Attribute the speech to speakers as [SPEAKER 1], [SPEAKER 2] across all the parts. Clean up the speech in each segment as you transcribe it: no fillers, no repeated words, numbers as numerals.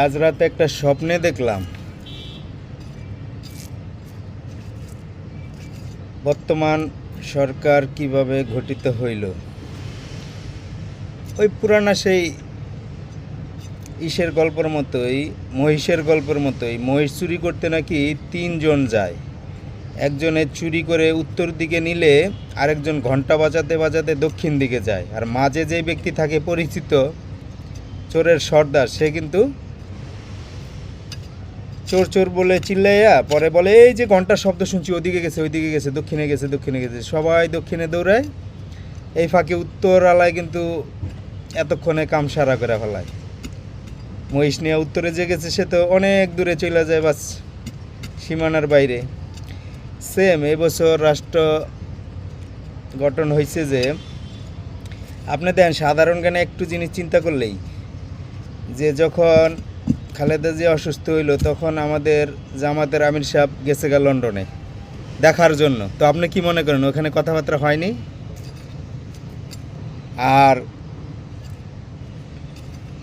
[SPEAKER 1] আজ রাতে একটা স্বপ্নে দেখলাম বর্তমান সরকার কিভাবে গঠিত হইল। ওই পুরানা সেই ইসের গল্পের মতোই, মহিষের গল্পের মতোই। মহিষ চুরি করতে নাকি তিনজন যায়। একজনে চুরি করে উত্তর দিকে নিলে আরেকজন ঘন্টা বাজাতে বাজাতে দক্ষিণ দিকে যায়, আর মাঝে যে ব্যক্তি থাকে পরিচিত চোরের সর্দার, সে কিন্তু চোর চোর বলে চিল্লাইয়া পরে বলে, এই যে ঘন্টার শব্দ শুনছি, ওদিকে গেছে, ওইদিকে গেছে, দক্ষিণে গেছে, দক্ষিণে গেছে। সবাই দক্ষিণে দৌড়ায়, এই ফাঁকে উত্তর আলায় কিন্তু এতক্ষণে কাম সারা করে ফেলায়। মহিষ নিয়ে উত্তরে যে গেছে সে তো অনেক দূরে চলে যায়, বাস সীমানার বাইরে। সেম এবছর রাষ্ট্র গঠন হয়েছে যে আপনি দেন সাধারণ জ্ঞানে একটু জিনিস চিন্তা করলেই, যে যখন খালেদা জিয়া অসুস্থ হইল তখন আমাদের জামাতের আমির সাহেব গেছে গা লন্ডনে দেখার জন্য। তো আপনি কি মনে করেন ওখানে কথাবার্তা হয়নি? আর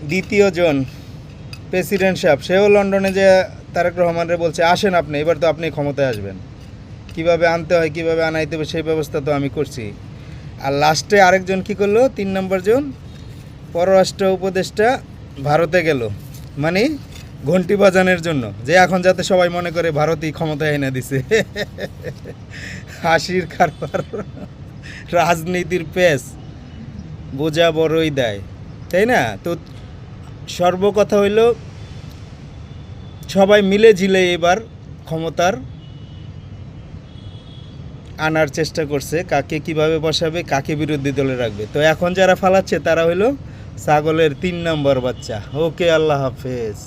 [SPEAKER 1] দ্বিতীয় জন প্রেসিডেন্ট সাহেব, সেও লন্ডনে যে তারেক রহমানরে বলছে, আসেন আপনি, এবার তো আপনি ক্ষমতায় আসবেন, কিভাবে আনতে হয়, কিভাবে আনাইতে হবে সেই ব্যবস্থা তো আমি করছি। আর লাস্টে আরেকজন কি করলো, 3 নম্বর জন পররাষ্ট্র উপদেষ্টা ভারতে গেল, মানে ঘন্টি বাজানোর জন্য, যে এখন যাতে সবাই মনে করে ভারতই ক্ষমতায় এনে দিছে। হাসির কারবার, রাজনীতির পেশ বোঝা বড়ই দেয়, তাই না? তো সর্বকথা হইল সবাই মিলে ঝিলে এবার ক্ষমতার আনার চেষ্টা করছে, কাকে কিভাবে বসাবে, কাকে বিরোধী দলে রাখবে। তো এখন যারা ফালাচ্ছে তারা হইল ছাগলের 3 নম্বর বাচ্চা। ওকে, আল্লাহ হাফেজ।